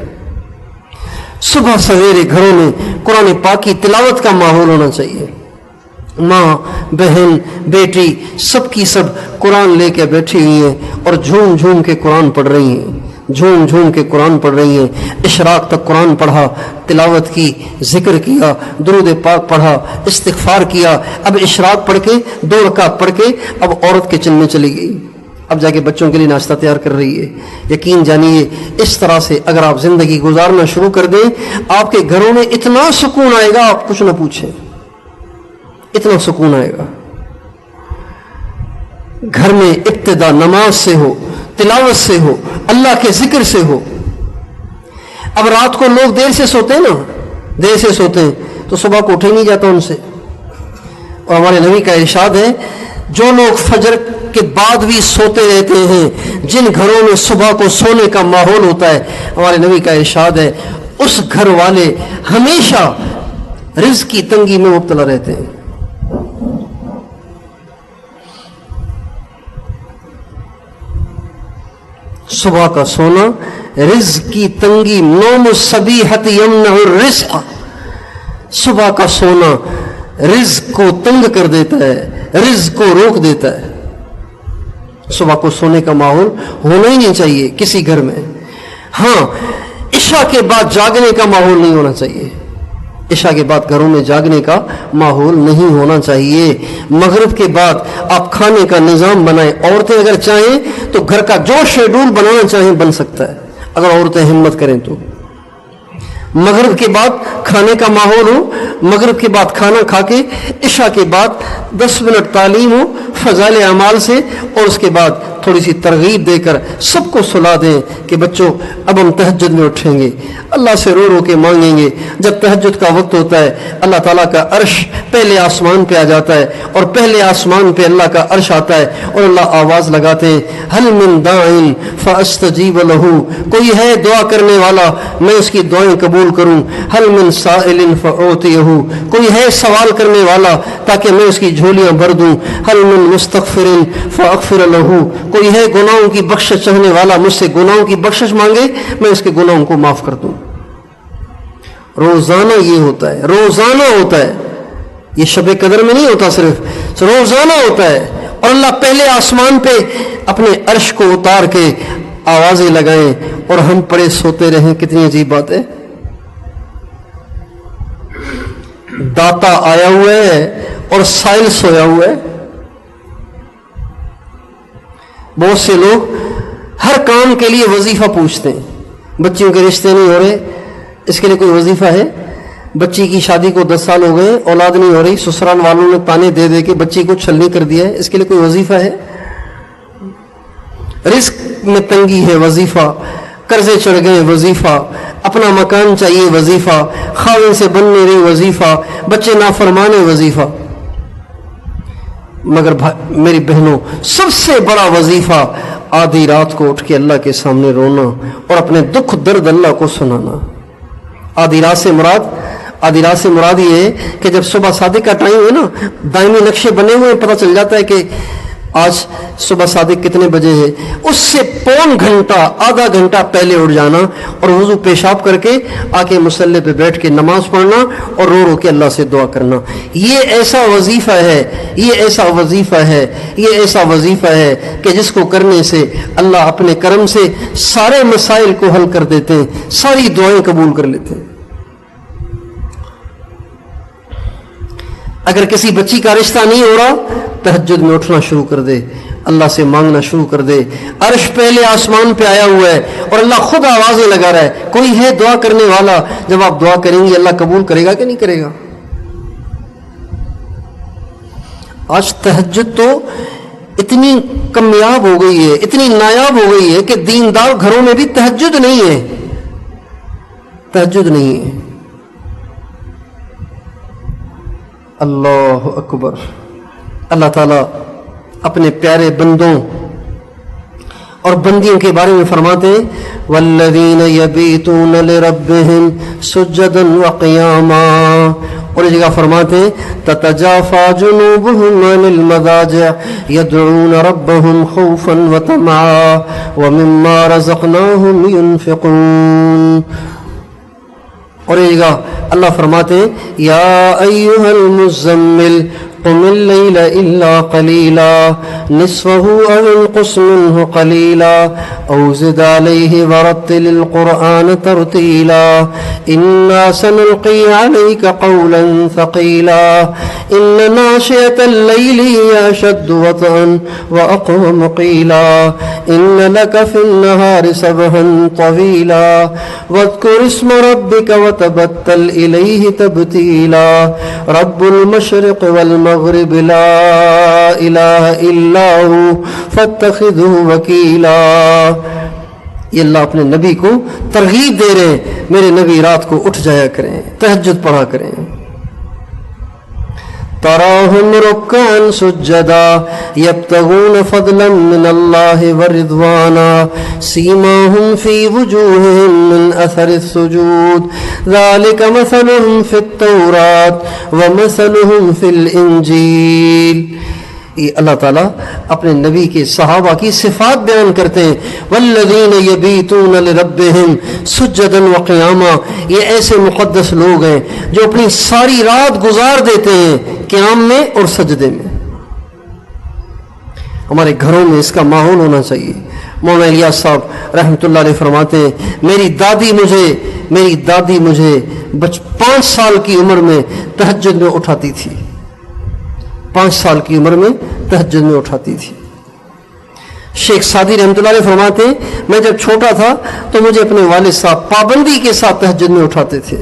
صبح سویرے گھروں میں قرآن پاک کی تلاوت کا ماحول ہونا چاہیے، ماں بہن بیٹی سب کی سب قرآن لے کے بیٹھی ہوئی ہیں اور جھوم جھوم کے قرآن پڑھ رہی ہیں، جھوم جھوم کے قرآن پڑھ رہی ہیں۔ اشراق تک قرآن پڑھا، تلاوت کی، ذکر کیا، درود پاک پڑھا، استغفار کیا، اب اشراق پڑھ کے 2 رکعت پڑھ کے اب عورت کچن میں چلی گئی، اب جا کے بچوں کے لیے ناشتہ تیار کر رہی ہے۔ یقین جانیے اس طرح سے اگر آپ زندگی گزارنا شروع کر دیں، آپ کے گھروں میں اتنا سکون آئے گا آپ کچھ نہ پوچھیں، اتنا سکون آئے گا۔ گھر میں ابتدا نماز سے ہو، تلاوت سے ہو، اللہ کے ذکر سے ہو۔ اب رات کو لوگ دیر سے سوتے ہیں نا، دیر سے سوتے ہیں تو صبح کو اٹھے نہیں جاتا ان سے، اور ہمارے نبی کا ارشاد ہے جو لوگ فجر کے بعد بھی سوتے رہتے ہیں، جن گھروں میں صبح کو سونے کا ماحول ہوتا ہے، ہمارے نبی کا ارشاد ہے اس گھر والے ہمیشہ رزق کی تنگی میں مبتلا رہتے ہیں۔ صبح کا سونا رزق کی تنگی، نوم الصبیحۃ یمنع الرزق، صبح کا سونا رزق کو تنگ کر دیتا ہے، رزق کو روک دیتا ہے۔ صبح کو سونے کا ماحول ہونا ہی نہیں چاہیے کسی گھر میں۔ ہاں عشاء کے بعد جاگنے کا ماحول نہیں ہونا چاہیے، عشاء کے بعد گھروں میں جاگنے کا ماحول نہیں ہونا چاہیے۔ مغرب کے بعد آپ کھانے کا نظام بنائیں، عورتیں اگر چاہیں تو گھر کا جو شیڈول بنانا چاہیں بن سکتا ہے، اگر عورتیں ہمت کریں تو۔ مغرب کے بعد کھانے کا ماحول ہو، مغرب کے بعد کھانا کھا کے عشاء کے بعد 10 منٹ تعلیم ہو فضائل اعمال سے، اور اس کے بعد تھوڑی سی ترغیب دے کر سب کو سلا دیں کہ بچوں اب ہم تہجد میں اٹھیں گے، اللہ سے رو رو کے مانگیں گے۔ جب تہجد کا وقت ہوتا ہے اللہ تعالیٰ کا عرش پہلے آسمان پہ آ جاتا ہے، اور پہلے آسمان پہ اللہ کا عرش آتا ہے اور اللہ آواز لگاتے ہیں هل من داع فاستجیب له، کوئی ہے دعا کرنے والا میں اس کی دعائیں قبول کروں، هل من سائل فاعطيه، کوئی ہے سوال کرنے والا تاکہ میں اس کی جھولیاں بھر دوں، هل من مستغفر فاغفر له، کوئی ہے گناہوں کی بخشش چاہنے والا مجھ سے گناہوں کی بخشش مانگے میں اس کے گناہوں کو معاف کر دوں۔ روزانہ یہ ہوتا ہے، روزانہ ہوتا ہے، یہ شب قدر میں نہیں ہوتا، صرف روزانہ ہوتا ہے۔ اور اللہ پہلے آسمان پہ اپنے عرش کو اتار کے آوازیں لگائیں اور ہم پڑے سوتے رہیں، کتنی عجیب بات ہے۔ داتا آیا ہوا ہے اور سائل سویا ہوا ہے۔ بہت سے لوگ ہر کام کے لیے وظیفہ پوچھتے ہیں، بچیوں کے رشتے نہیں ہو رہے اس کے لیے کوئی وظیفہ ہے، بچی کی شادی کو 10 سال ہو گئے اولاد نہیں ہو رہی، سسرال والوں نے تانے دے دے کے بچی کو چھلنی کر دیا ہے، اس کے لیے کوئی وظیفہ ہے۔ رزق میں تنگی ہے، وظیفہ، قرضے چڑھ گئے وظیفہ، اپنا مکان چاہیے وظیفہ، خاوند سے بن نہیں رہی وظیفہ، بچے نافرمانے وظیفہ۔ مگر میری بہنوں سب سے بڑا وظیفہ آدھی رات کو اٹھ کے اللہ کے سامنے رونا اور اپنے دکھ درد اللہ کو سنانا۔ آدھی رات سے مراد یہ ہے کہ جب صبح صادق کا ٹائم ہے نا، دائمی نقشے بنے ہوئے پتہ چل جاتا ہے کہ آج صبح صادق کتنے بجے ہے، اس سے پون گھنٹہ آدھا گھنٹہ پہلے اٹھ جانا اور وضو پیشاب کر کے آ کے مصلی پہ بیٹھ کے نماز پڑھنا اور رو رو کے اللہ سے دعا کرنا. یہ ایسا وظیفہ ہے، یہ ایسا وظیفہ ہے، یہ ایسا وظیفہ ہے کہ جس کو کرنے سے اللہ اپنے کرم سے سارے مسائل کو حل کر دیتے ہیں، ساری دعائیں قبول کر لیتے ہیں. اگر کسی بچی کا رشتہ نہیں ہو رہا، تہجد میں اٹھنا شروع کر دے، اللہ سے مانگنا شروع کر دے. عرش پہلے آسمان پہ آیا ہوا ہے اور اللہ خود آوازیں لگا رہا ہے، کوئی ہے دعا کرنے والا؟ جب آپ دعا کریں گے اللہ قبول کرے گا کہ نہیں کرے گا؟ آج تہجد تو اتنی کامیاب ہو گئی ہے، اتنی نایاب ہو گئی ہے کہ دیندار گھروں میں بھی تہجد نہیں ہے، تہجد نہیں ہے. اللہ اکبر. اللہ تعالیٰ اپنے پیارے بندوں اور بندیوں کے بارے میں فرماتے ہیں والذین یبیتون لربہم سجدا وقیاما، اور اس جگہ فرماتے ہیں تتجافى جنوبهم عن المضاجع يدعون ربهم خوفا وطمعا ومما رزقناهم ينفقون. اور یہ جگہ اللہ فرماتے ہیں یا ایھا المزمل قم اللیل الا قلیلا نصفه او انقص منه قلیلا او زد علیہ ورتل القرآن ترتیلا انا سنلقی علیک قولا ثقیلا ان ناشئة الليل هي اشد وطئا واقوم قیلا ان لك في النهار سبحا طویلا واذکر اسم ربک وتبتل الیہ تبتیلا رب المشرق والمغرب لا الہ الا ہو فاتخذہ وکیلا. یہ اللہ اپنے نبی کو ترغیب دے رہے ہیں، میرے نبی رات کو اٹھ جایا کریں، تہجد پڑھا کریں. تراہم رکعا سجدا یبتغون فضلا من اللہ ورضوانا سیماہم فی وجوہہم من اثر السجود ذالک مثلہم فی التوراۃ ومثلہم فی الانجیل. یہ اللہ تعالیٰ اپنے نبی کے صحابہ کی صفات بیان کرتے ہیں والذین یبیتون لربہم سجدا وقیاما. یہ ایسے مقدس لوگ ہیں جو اپنی ساری رات گزار دیتے ہیں قیام میں اور سجدے میں. ہمارے گھروں میں اس کا ماحول ہونا چاہیے. مولانا الیاس صاحب رحمۃ اللہ علیہ فرماتے ہیں میری دادی مجھے 5 سال کی عمر میں تہجد میں اٹھاتی تھی، 5 سال کی عمر میں تہجد میں اٹھاتی تھی. شیخ سعدی رحمۃ اللہ علیہ فرماتے ہیں میں جب چھوٹا تھا تو مجھے اپنے والد صاحب پابندی کے ساتھ تہجد میں اٹھاتے تھے.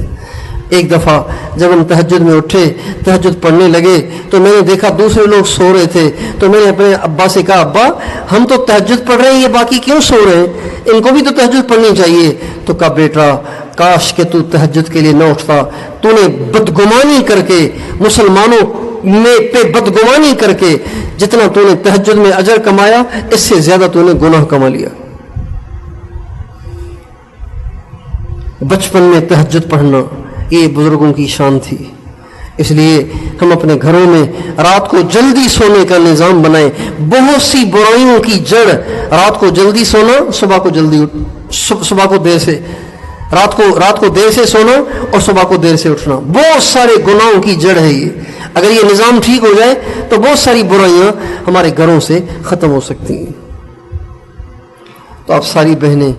ایک دفعہ جب ہم تہجد میں اٹھے، تہجد پڑھنے لگے تو میں نے دیکھا دوسرے لوگ سو رہے تھے، تو میں نے اپنے ابا سے کہا ابا ہم تو تہجد پڑھ رہے ہیں، یہ باقی کیوں سو رہے ہیں؟ ان کو بھی تو تہجد پڑھنی چاہیے. تو کہا بیٹا کاش کہ تو تہجد کے لیے نہ اٹھتا، تو نے بدگمانی کر کے مسلمانوں میں پہ بدگمانی کر کے جتنا تو نے تہجد میں اجر کمایا اس سے زیادہ تو نے گناہ کما لیا. بچپن میں تہجد پڑھنا یہ بزرگوں کی شان تھی. اس لیے ہم اپنے گھروں میں رات کو جلدی سونے کا نظام بنائیں. بہت سی برائیوں کی جڑ رات کو جلدی سونا، صبح کو دیر سے، رات کو دیر سے سونا اور صبح کو دیر سے اٹھنا، بہت سارے گناہوں کی جڑ ہے یہ. اگر یہ نظام ٹھیک ہو جائے تو بہت ساری برائیاں ہمارے گھروں سے ختم ہو سکتی ہیں. تو آپ ساری بہنیں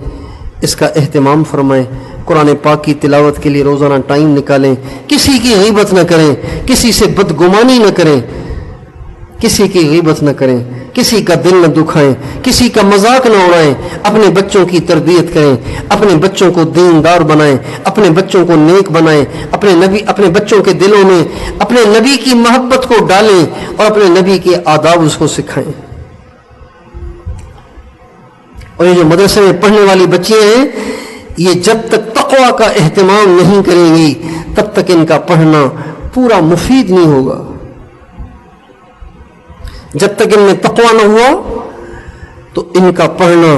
اس کا اہتمام فرمائیں، قرآن پاک کی تلاوت کے لیے روزانہ ٹائم نکالیں، کسی کی غیبت نہ کریں، کسی سے بدگمانی نہ کریں، کسی کی غیبت نہ کریں، کسی کا دل نہ دکھائیں، کسی کا مذاق نہ اڑائیں. اپنے بچوں کی تربیت کریں، اپنے بچوں کو دیندار بنائیں، اپنے بچوں کو نیک بنائیں، اپنے بچوں کے دلوں میں اپنے نبی کی محبت کو ڈالیں اور اپنے نبی کے آداب اس کو سکھائیں. اور یہ جو مدرسے میں پڑھنے والی بچیاں ہیں یہ جب تک تقویٰ کا اہتمام نہیں کریں گی تب تک ان کا پڑھنا پورا مفید نہیں ہوگا. جب تک ان میں تقویٰ نہ ہوا تو ان کا پڑھنا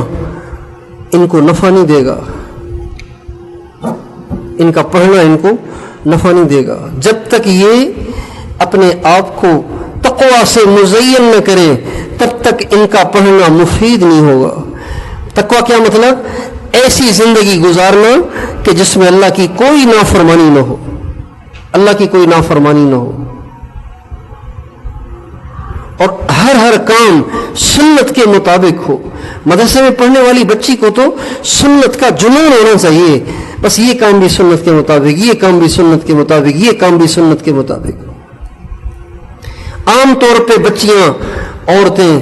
ان کو نفع نہیں دے گا، ان کا پڑھنا ان کو نفع نہیں دے گا. جب تک یہ اپنے آپ کو تقویٰ سے مزین نہ کریں تب تک ان کا پڑھنا مفید نہیں ہوگا۔ تقویٰ کیا مطلب؟ ایسی زندگی گزارنا کہ جس میں اللہ کی کوئی نافرمانی نہ ہو، اللہ کی کوئی نافرمانی نہ ہو، اور ہر کام سنت کے مطابق ہو۔ مدرسے میں پڑھنے والی بچی کو تو سنت کا جنون ہونا چاہیے، بس یہ کام بھی سنت کے مطابق، یہ کام بھی سنت کے مطابق، یہ کام بھی سنت کے مطابق۔ عام طور پہ بچیاں، عورتیں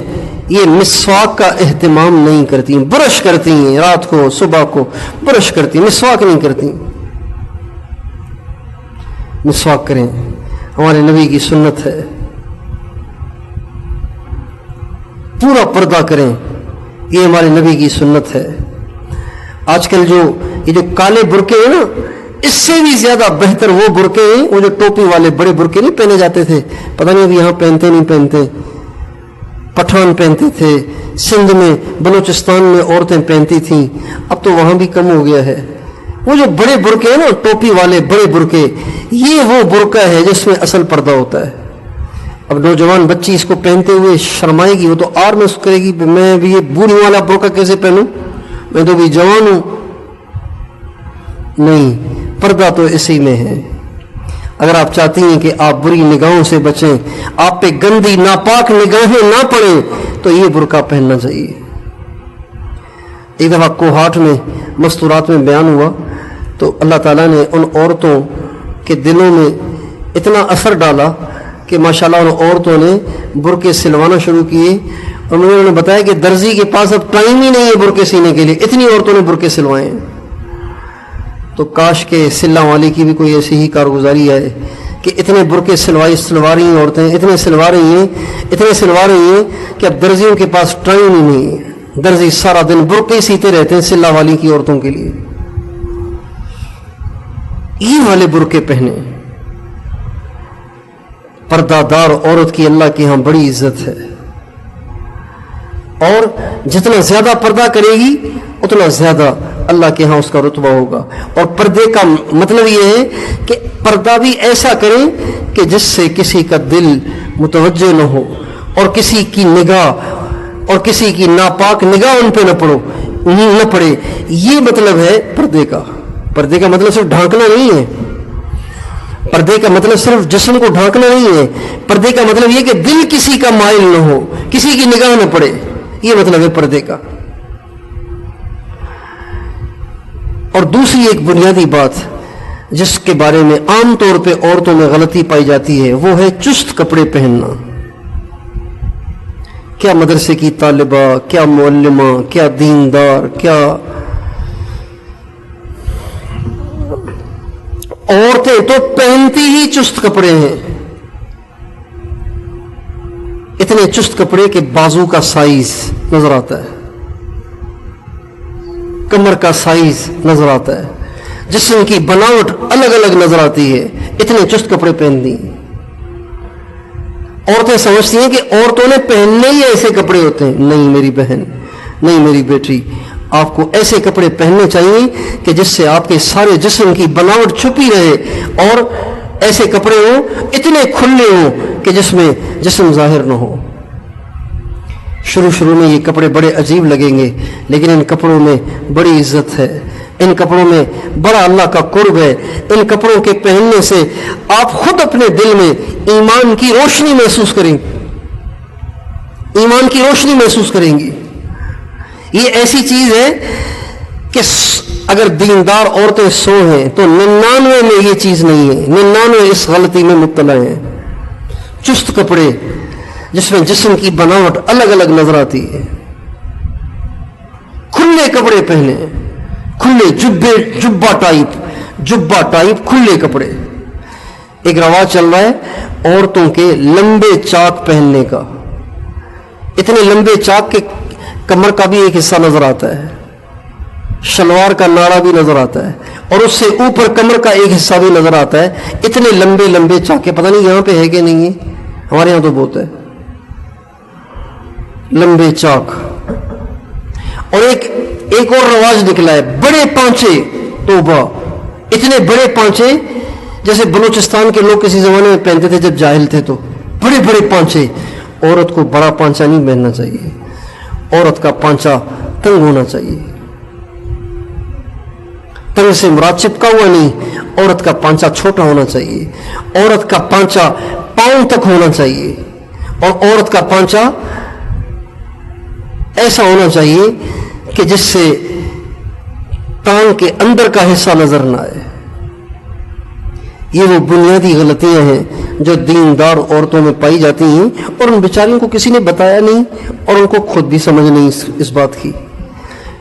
یہ مسواک کا اہتمام نہیں کرتی، برش کرتی ہیں، رات کو صبح کو برش کرتی ہیں، مسواک نہیں کرتی۔ مسواک کریں، ہمارے نبی کی سنت ہے۔ پورا پردہ کریں، یہ ہمارے نبی کی سنت ہے۔ آج کل یہ جو کالے برقعے ہیں نا، اس سے بھی زیادہ بہتر وہ برقعے ہیں، وہ جو ٹوپی والے بڑے برقعے نہیں پہنے جاتے تھے، پتہ نہیں ابھی یہاں پہنتے نہیں پہنتے، پٹھان پہنتے تھے، سندھ میں بلوچستان میں عورتیں پہنتی تھیں، اب تو وہاں بھی کم ہو گیا ہے۔ وہ جو بڑے برقعے ہیں نا، ٹوپی والے بڑے برقعے، یہ وہ برقع ہے جس میں اصل پردہ ہوتا ہے۔ اب نوجوان بچی اس کو پہنتے ہوئے شرمائے گی، وہ تو آر محسوس کرے گی، میں بھی یہ بوڑھی والا برقع کیسے پہنوں، میں تو بھی جوان ہوں۔ نہیں، پردہ تو اسی میں ہے۔ اگر آپ چاہتی ہیں کہ آپ بری نگاہوں سے بچیں، آپ پہ گندی ناپاک نگاہیں نہ پڑیں، تو یہ برقع پہننا چاہیے۔ ایک دفعہ کوہاٹ میں مستورات میں بیان ہوا تو اللہ تعالیٰ نے ان عورتوں کے دلوں میں اتنا اثر ڈالا کہ ماشاءاللہ ان عورتوں نے برقعے سلوانا شروع کیے، اور مجھے انہوں نے بتایا کہ درزی کے پاس اب ٹائم ہی نہیں ہے برقعے سینے کے لیے، اتنی عورتوں نے برقعے سلوائے ہیں۔ تو کاش کہ سلہ والی کی بھی کوئی ایسی ہی کارگزاری ہے کہ اتنے برقعے سلوا رہی ہیں عورتیں، اتنے سلوا رہی ہیں کہ اب درزیوں کے پاس ٹائم ہی نہیں ہے، درزی سارا دن برقعے سیتے رہتے ہیں سلہ والی کی عورتوں کے لیے۔ یہ والے برقعے پہنے، پردہ دار عورت کی اللہ کے ہاں بڑی عزت ہے، اور جتنا زیادہ پردہ کرے گی اتنا زیادہ اللہ کے ہاں اس کا رتبہ ہوگا۔ اور پردے کا مطلب یہ ہے کہ پردہ بھی ایسا کریں کہ جس سے کسی کا دل متوجہ نہ ہو، اور کسی کی نگاہ اور کسی کی ناپاک نگاہ ان پہ نہ پڑے۔ یہ مطلب ہے پردے کا۔ پردے کا مطلب صرف ڈھانکنا نہیں ہے، پردے کا مطلب صرف جسم کو ڈھانکنا نہیں ہے، پردے کا مطلب یہ کہ دل کسی کا مائل نہ ہو، کسی کی نگاہ نہ پڑے، یہ مطلب ہے پردے کا۔ اور دوسری ایک بنیادی بات جس کے بارے میں عام طور پہ عورتوں میں غلطی پائی جاتی ہے، وہ ہے چست کپڑے پہننا۔ کیا مدرسے کی طالبہ، کیا معلمہ، کیا دیندار، کیا عورتیں تو پہنتی ہی چست کپڑے ہیں، اتنے چست کپڑے کہ بازو کا سائز نظر آتا ہے، کمر کا سائز نظر آتا ہے، جسم کی بناوٹ الگ الگ نظر آتی ہے، اتنے چست کپڑے پہنتی ہیں۔ عورتیں سمجھتی ہیں کہ عورتوں نے پہننے ہی ایسے کپڑے ہوتے ہیں۔ نہیں میری بہن، نہیں میری بیٹی، آپ کو ایسے کپڑے پہننے چاہیے کہ جس سے آپ کے سارے جسم کی بناوٹ چھپی رہے، اور ایسے کپڑے ہوں اتنے کھلے ہوں کہ جس میں جسم ظاہر نہ ہو۔ شروع میں یہ کپڑے بڑے عجیب لگیں گے، لیکن ان کپڑوں میں بڑی عزت ہے، ان کپڑوں میں بڑا اللہ کا قرب ہے۔ ان کپڑوں کے پہننے سے آپ خود اپنے دل میں ایمان کی روشنی محسوس کریں گے، ایمان کی روشنی محسوس کریں گی۔ یہ ایسی چیز ہے کہ اگر دیندار عورتیں 100 ہیں تو 99 میں یہ چیز نہیں ہے، 99 اس غلطی میں مبتلا ہیں۔ چست کپڑے جس میں جسم کی بناوٹ الگ الگ نظر آتی ہے، کھلے کپڑے پہنے، کھلے جبہ ٹائپ کھلے کپڑے۔ ایک رواج چل رہا ہے عورتوں کے لمبے چاک پہننے کا، اتنے لمبے چاک کہ کمر کا بھی ایک حصہ نظر آتا ہے، شلوار کا ناڑا بھی نظر آتا ہے، اور اس سے اوپر کمر کا ایک حصہ بھی نظر آتا ہے۔ اتنے لمبے لمبے چاک، پتہ نہیں یہاں پہ ہے کہ نہیں ہے، ہمارے یہاں تو بہت ہے لمبے چاک۔ اور ایک اور رواج نکلا ہے بڑے پانچے، توبہ، اتنے بڑے پانچے جیسے بلوچستان کے لوگ کسی زمانے میں پہنتے تھے جب جاہل تھے، تو بڑے بڑے پانچے، عورت کو بڑا پانچا نہیں پہننا چاہیے، عورت کا پانچا تنگ ہونا چاہیے. تنگ سے مراد چپکا ہوا نہیں، عورت کا پانچا چھوٹا ہونا چاہیے، عورت کا پانچا پاؤں تک ہونا چاہیے، اور عورت کا پانچا ایسا ہونا چاہیے کہ جس سے ٹانگ کے اندر کا حصہ نظر نہ آئے. یہ وہ بنیادی غلطیاں ہیں جو دیندار عورتوں میں پائی جاتی ہیں، اور ان بیچاریوں کو کسی نے بتایا نہیں، اور ان کو خود بھی سمجھ نہیں اس بات کی.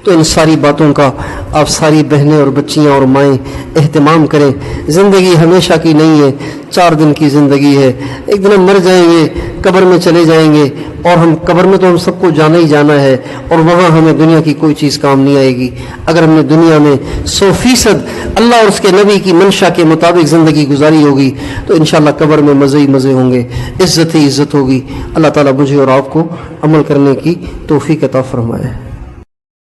تو ان ساری باتوں کا آپ ساری بہنیں اور بچیاں اور مائیں اہتمام کریں. زندگی ہمیشہ کی نہیں ہے، 4 دن کی زندگی ہے. ایک دن ہم مر جائیں گے، قبر میں چلے جائیں گے، اور ہم قبر میں تو ہم سب کو جانا ہی جانا ہے، اور وہاں ہمیں دنیا کی کوئی چیز کام نہیں آئے گی. اگر ہم نے دنیا میں 100% اللہ اور اس کے نبی کی منشا کے مطابق زندگی گزاری ہوگی تو انشاءاللہ قبر میں مزے ہی مزے ہوں گے، عزت ہی عزت ہوگی. اللہ تعالیٰ مجھے اور آپ کو عمل کرنے کی توفیق عطا فرمائے.